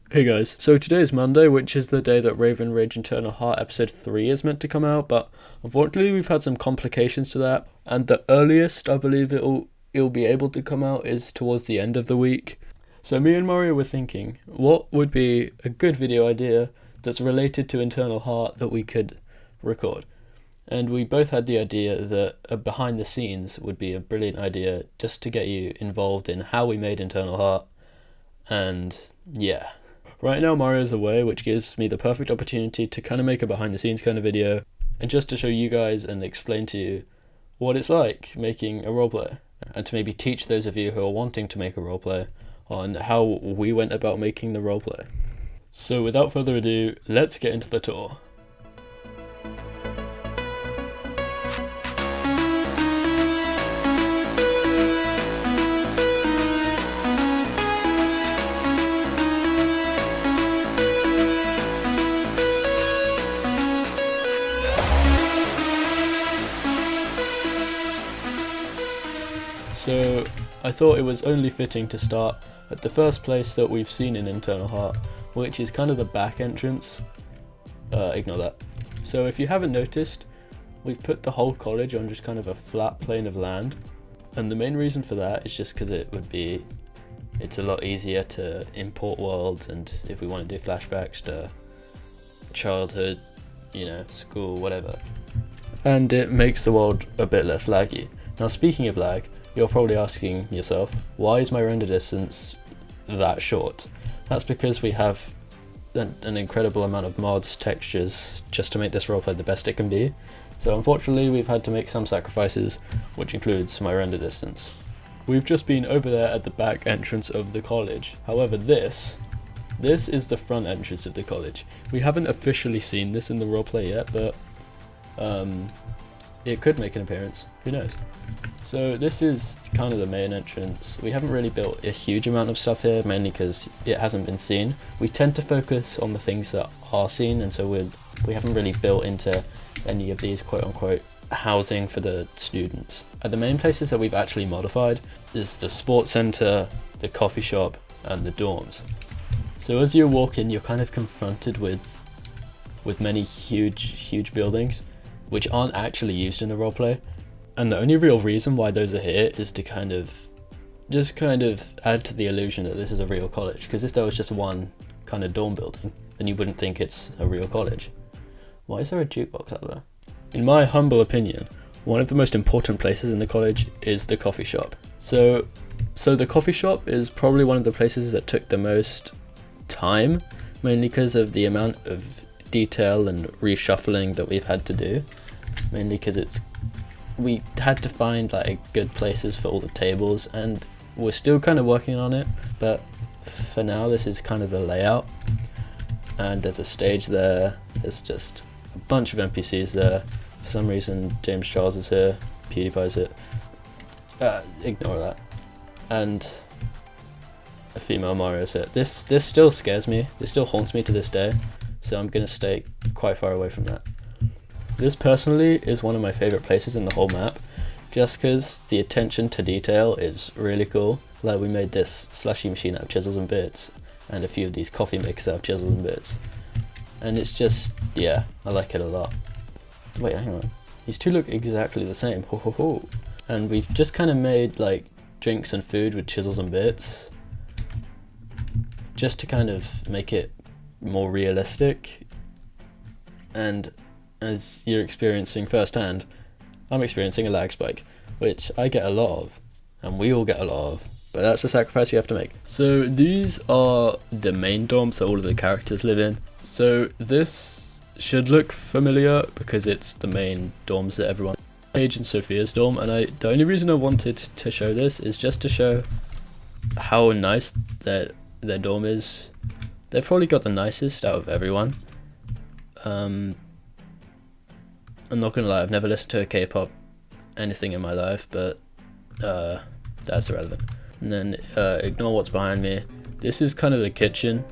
Hey guys, so today is Monday, which is the day that Raven Rage Eternal Heart episode 3 is meant to come out, but unfortunately we've had some complications to that, and the earliest I believe it'll be able to come out is towards the end of the week. So me and Mario were thinking, what would be a good video idea that's related to Eternal Heart that we could record? And we both had the idea that a behind the scenes would be a brilliant idea just to get you involved in how we made Eternal Heart, and yeah. Right now Mario's away, which gives me the perfect opportunity to kind of make a behind the scenes kind of video and just to show you guys and explain to you what it's like making a roleplay, and to maybe teach those of you who are wanting to make a roleplay on how we went about making the roleplay. So without further ado, let's get into the tour. So I thought it was only fitting to start at the first place that we've seen in Eternal Heart, which is kind of the back entrance. Ignore that. So if you haven't noticed, we've put the whole college on just kind of a flat plane of land, and the main reason for that is just because it's a lot easier to import worlds, and if we want to do flashbacks to childhood, school, whatever. And it makes the world a bit less laggy. Now speaking of lag, you're probably asking yourself, why is my render distance that short? That's because we have an incredible amount of mods, textures, just to make this roleplay the best it can be. So unfortunately we've had to make some sacrifices, which includes my render distance. We've just been over there at the back entrance of the college. However, this is the front entrance of the college. We haven't officially seen this in the roleplay yet, but it could make an appearance, who knows. So this is kind of the main entrance. We haven't really built a huge amount of stuff here, mainly because it hasn't been seen. We tend to focus on the things that are seen, and so we haven't really built into any of these quote-unquote housing for the students. The main places that we've actually modified is the sports centre, the coffee shop, and the dorms. So as you walk in, you're kind of confronted with many huge buildings, which aren't actually used in the roleplay. And the only real reason why those are here is to kind of add to the illusion that this is a real college. Because if there was just one kind of dorm building, then you wouldn't think it's a real college. Why is there a jukebox out there? In my humble opinion, one of the most important places in the college is the coffee shop. So the coffee shop is probably one of the places that took the most time, mainly because of the amount of detail and reshuffling that we've had to do. Mainly because we had to find like good places for all the tables, and we're still kind of working on it, but for now this is kind of the layout. And there's a stage there, there's just a bunch of NPCs there. For some reason James Charles is here, PewDiePie's here, ignore that, and a female Mario's here. This still scares me, this still haunts me to this day, so I'm gonna stay quite far away from that. This personally is one of my favourite places in the whole map, just because the attention to detail is really cool. Like we made this slushy machine out of chisels and bits, and a few of these coffee makers out of chisels and bits. And it's just, yeah, I like it a lot. Wait, hang on. These two look exactly the same, ho ho ho. And we've just kind of made like drinks and food with chisels and bits, just to kind of make it more realistic. And as you're experiencing firsthand, I'm experiencing a lag spike, which I get a lot of, and we all get a lot of, but that's the sacrifice we have to make. So these are the main dorms that all of the characters live in. So this should look familiar because it's the main dorms that everyone. Paige and Sophia's dorm, and the only reason I wanted to show this is just to show how nice their dorm is. They've probably got the nicest out of everyone. I'm not gonna lie, I've never listened to a K-pop anything in my life, but that's irrelevant. And then ignore what's behind me. This is kind of the kitchen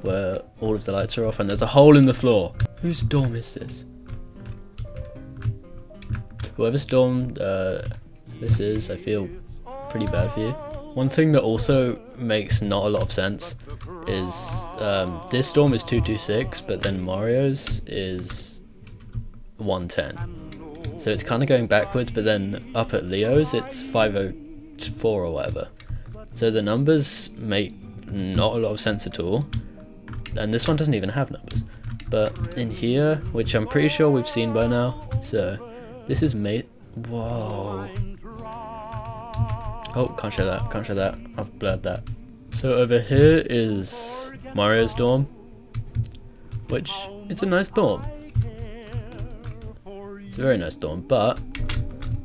where all of the lights are off, and there's a hole in the floor. Whose dorm is this? Whoever's dorm this is, I feel pretty bad for you. One thing that also makes not a lot of sense is this Storm is 226, but then Mario's is 110. So it's kind of going backwards, but then up at Leo's it's 504 or whatever. So the numbers make not a lot of sense at all. And this one doesn't even have numbers. But in here, which I'm pretty sure we've seen by now, so this is whoa. Oh, can't show that, I've blurred that. So over here is Mario's dorm, which, it's a nice dorm. It's a very nice dorm, but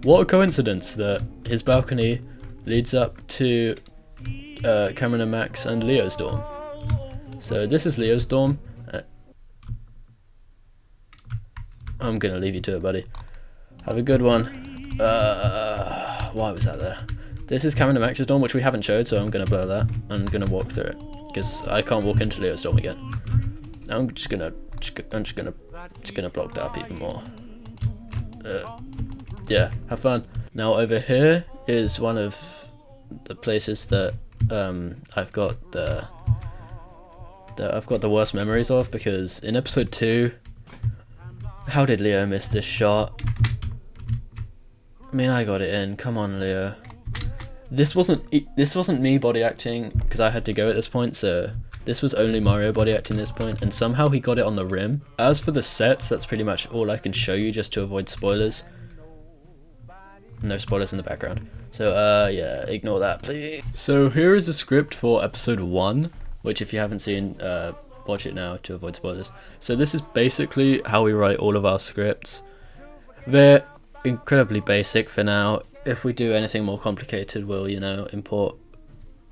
what a coincidence that his balcony leads up to Cameron and Max and Leo's dorm. So this is Leo's dorm. I'm gonna leave you to it, buddy. Have a good one. Why was that there? This is Cameron and Max's dorm, which we haven't showed, so I'm gonna blur that. I'm gonna walk through it because I can't walk into Leo's dorm again. I'm just gonna block that up even more. Yeah, have fun. Now over here is one of the places that I've got the worst memories of, because in episode 2, how did Leo miss this shot? I mean, I got it in. Come on, Leo. This wasn't me body acting because I had to go at this point, so this was only Mario body acting this point, and somehow he got it on the rim. As for the sets, that's pretty much all I can show you just to avoid spoilers. No spoilers in the background. So yeah, ignore that please. So here is a script for episode 1, which if you haven't seen, watch it now to avoid spoilers. So this is basically how we write all of our scripts. They're incredibly basic for now. If we do anything more complicated, we'll, you know, import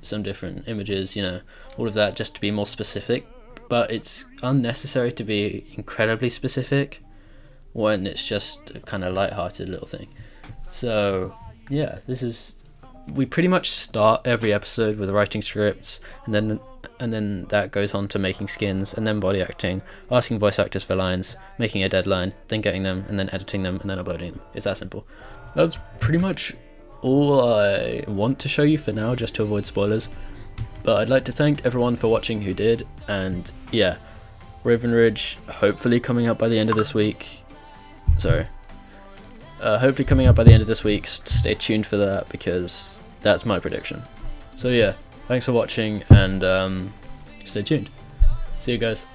some different images, you know, all of that just to be more specific. But it's unnecessary to be incredibly specific when it's just a kind of light-hearted little thing. So yeah, we pretty much start every episode with writing scripts, and then that goes on to making skins, and then body acting, asking voice actors for lines, making a deadline, then getting them, and then editing them, and then uploading them. It's that simple. That's pretty much all I want to show you for now, just to avoid spoilers. But I'd like to thank everyone for watching who did, and yeah, Raven Ridge hopefully coming out by the end of this week. Hopefully coming out by the end of this week. Stay tuned for that, because that's my prediction. So yeah, thanks for watching, and stay tuned. See you guys.